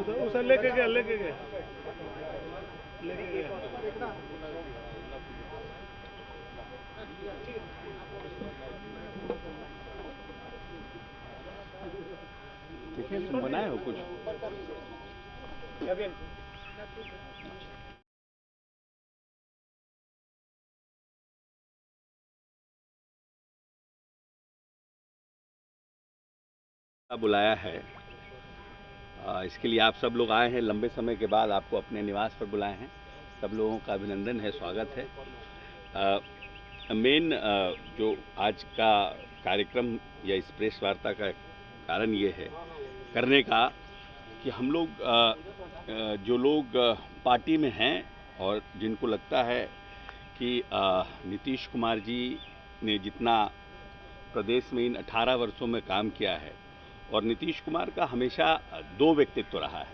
उसे लेके गया लेके गया लेके गया। देखिए तुम बनाए हो कुछ। बुलाया है, इसके लिए आप सब लोग आए हैं। लंबे समय के बाद आपको अपने निवास पर बुलाए हैं। सब लोगों का अभिनंदन है, स्वागत है। मेन जो आज का कार्यक्रम या इस प्रेस वार्ता का कारण ये है करने का कि हम लोग जो लोग पार्टी में हैं और जिनको लगता है कि नीतीश कुमार जी ने जितना प्रदेश में इन 18 वर्षों में काम किया है, और नीतीश कुमार का हमेशा दो व्यक्तित्व रहा है।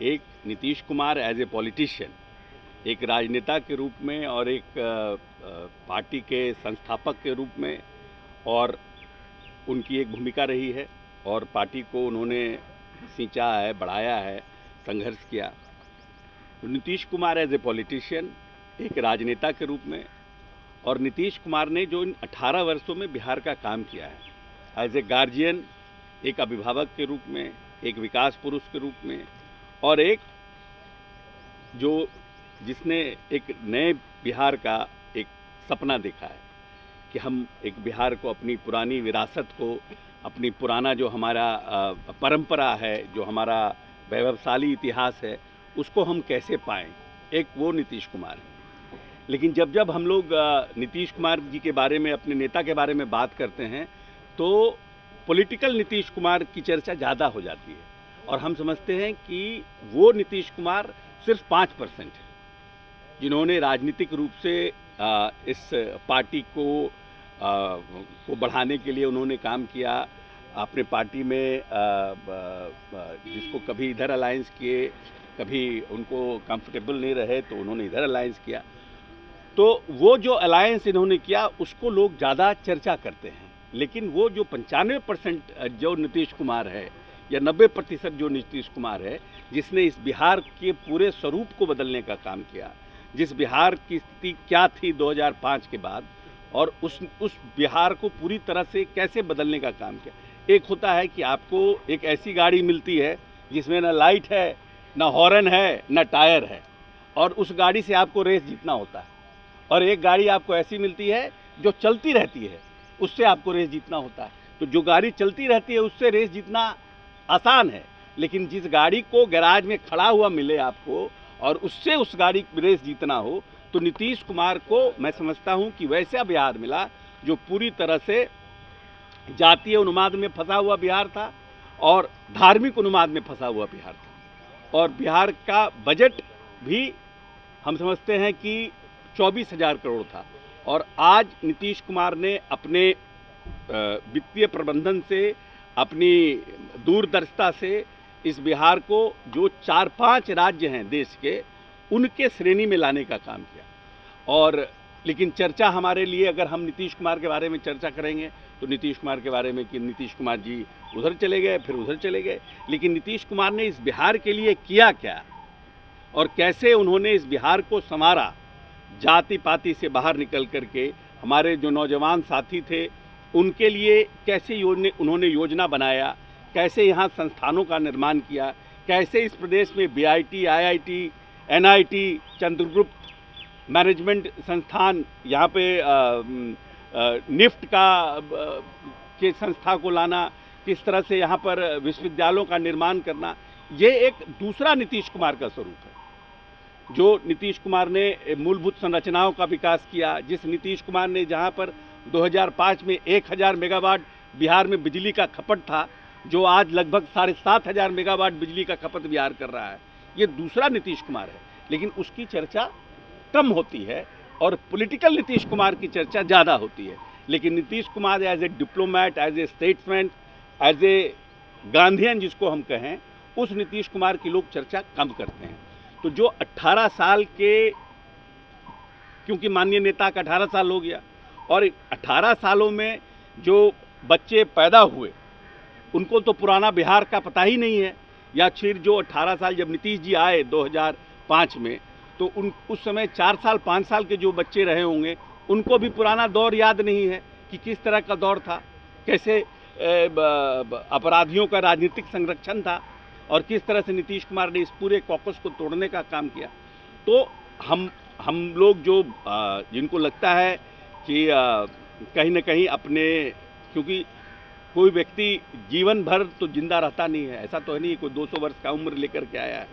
एक Nitish Kumar as a politician, एक राजनेता के रूप में और एक पार्टी के संस्थापक के रूप में, और उनकी एक भूमिका रही है और पार्टी को उन्होंने सींचा है, बढ़ाया है, संघर्ष किया। तो Nitish Kumar as a politician, एक राजनेता के रूप में, और नीतीश कुमार ने जो इन 18 वर्षों में बिहार का काम किया है एज ए गार्जियन, एक अभिभावक के रूप में, एक विकास पुरुष के रूप में, और एक जिसने एक नए बिहार का एक सपना देखा है कि हम एक बिहार को, अपनी पुरानी विरासत को, अपनी पुराना जो हमारा परंपरा है, जो हमारा वैभवशाली इतिहास है, उसको हम कैसे पाएं। एक वो नीतीश कुमार है। लेकिन जब हम लोग नीतीश कुमार जी के बारे में, अपने नेता के बारे में बात करते हैं तो पॉलिटिकल नीतीश कुमार की चर्चा ज़्यादा हो जाती है, और हम समझते हैं कि वो नीतीश कुमार सिर्फ 5% है जिन्होंने राजनीतिक रूप से इस पार्टी को बढ़ाने के लिए उन्होंने काम किया। अपने पार्टी में जिसको कभी इधर अलायंस किए, कभी उनको कंफर्टेबल नहीं रहे तो उन्होंने इधर अलायंस किया। तो वो जो अलायंस इन्होंने किया उसको लोग ज़्यादा चर्चा करते हैं। लेकिन वो जो 95% जो नीतीश कुमार है, या 90% जो नीतीश कुमार है, जिसने इस बिहार के पूरे स्वरूप को बदलने का काम किया, जिस बिहार की स्थिति क्या थी 2005 के बाद, और उस बिहार को पूरी तरह से कैसे बदलने का काम किया। एक होता है कि आपको एक ऐसी गाड़ी मिलती है जिसमें ना लाइट है, ना हॉर्न है, ना टायर है, और उस गाड़ी से आपको रेस जीतना होता है। और एक गाड़ी आपको ऐसी मिलती है जो चलती रहती है, उससे आपको रेस जीतना होता है। तो जो गाड़ी चलती रहती है उससे रेस जीतना आसान है, लेकिन जिस गाड़ी को गैराज में खड़ा हुआ मिले आपको और उससे उस गाड़ी की रेस जीतना हो, तो नीतीश कुमार को मैं समझता हूं कि वैसा बिहार मिला जो पूरी तरह से जातीय उन्माद में फंसा हुआ बिहार था और धार्मिक उन्माद में फंसा हुआ बिहार था। और बिहार का बजट भी हम समझते हैं कि 24,000 करोड़ था, और आज नीतीश कुमार ने अपने वित्तीय प्रबंधन से, अपनी दूरदर्शिता से इस बिहार को, जो 4-5 राज्य हैं देश के, उनके श्रेणी में लाने का काम किया। और लेकिन चर्चा हमारे लिए, अगर हम नीतीश कुमार के बारे में चर्चा करेंगे तो नीतीश कुमार के बारे में कि नीतीश कुमार जी उधर चले गए, फिर उधर चले गए। लेकिन नीतीश कुमार ने इस बिहार के लिए किया क्या और कैसे उन्होंने इस बिहार को संवारा, जाति पाति से बाहर निकल करके हमारे जो नौजवान साथी थे उनके लिए कैसे उन्होंने योजना बनाया, कैसे यहाँ संस्थानों का निर्माण किया, कैसे इस प्रदेश में BIT, IIT, NIT, Chandragupta management संस्थान, यहाँ पे निफ्ट के संस्था को लाना, किस तरह से यहाँ पर विश्वविद्यालयों का निर्माण करना, ये एक दूसरा नीतीश कुमार का स्वरूप है। जो नीतीश कुमार ने मूलभूत संरचनाओं का विकास किया, जिस नीतीश कुमार ने जहाँ पर 2005 में 1000 मेगावाट बिहार में बिजली का खपत था, जो आज लगभग 7,500 मेगावाट बिजली का खपत बिहार कर रहा है, ये दूसरा नीतीश कुमार है। लेकिन उसकी चर्चा कम होती है और पॉलिटिकल नीतीश कुमार की चर्चा ज़्यादा होती है। लेकिन Nitish Kumar as a diplomat, as a statesman, as a Gandhian जिसको हम कहें, उस नीतीश कुमार की लोग चर्चा कम करते हैं। तो जो 18 साल के, क्योंकि माननीय नेता का 18 साल हो गया, और 18 सालों में जो बच्चे पैदा हुए उनको तो पुराना बिहार का पता ही नहीं है या फिर जो 18 साल जब नीतीश जी आए 2005 में, तो उस समय 4 साल 5 साल के जो बच्चे रहे होंगे उनको भी पुराना दौर याद नहीं है कि किस तरह का दौर था, कैसे अपराधियों का राजनीतिक संरक्षण था और किस तरह से नीतीश कुमार ने इस पूरे कॉकस को तोड़ने का काम किया। तो हम लोग जो जिनको लगता है कि कहीं ना कहीं अपने, क्योंकि कोई व्यक्ति जीवन भर तो जिंदा रहता नहीं है, ऐसा तो है नहीं कोई 200 वर्ष का उम्र लेकर के आया है,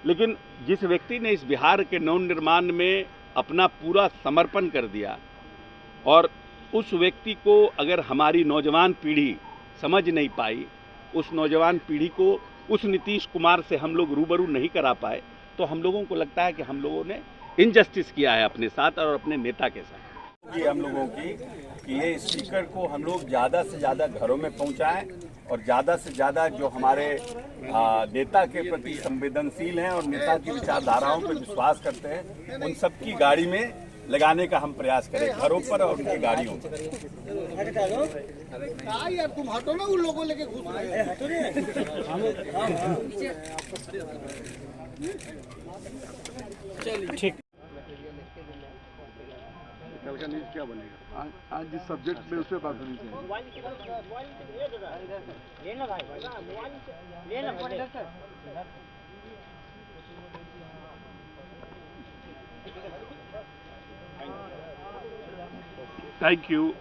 लेकिन जिस व्यक्ति ने इस बिहार के नवनिर्माण में अपना पूरा समर्पण कर दिया, और उस व्यक्ति को अगर हमारी नौजवान पीढ़ी समझ नहीं पाई, उस नौजवान पीढ़ी को उस नीतीश कुमार से हम लोग रूबरू नहीं करा पाए, तो हम लोगों को लगता है कि हम लोगों ने इनजस्टिस किया है अपने साथ और अपने नेता के साथ। ये हम लोगों की कि ये स्पीकर को हम लोग ज़्यादा से ज़्यादा घरों में पहुंचाएं और ज़्यादा से ज़्यादा जो हमारे नेता के प्रति संवेदनशील हैं और नेता की विचारधाराओं पर विश्वास करते हैं, उन सबकी गाड़ी में लगाने का हम प्रयास करें, घरों पर और उनकी गाड़ियों पर। यार तुम हटो ना, उन लोगों लेके घुस रहे। ठीक। कल का न्यूज़ क्या बनेगा? आज जिस सब्जेक्ट में उस पर बात होनी चाहिए। Thank you.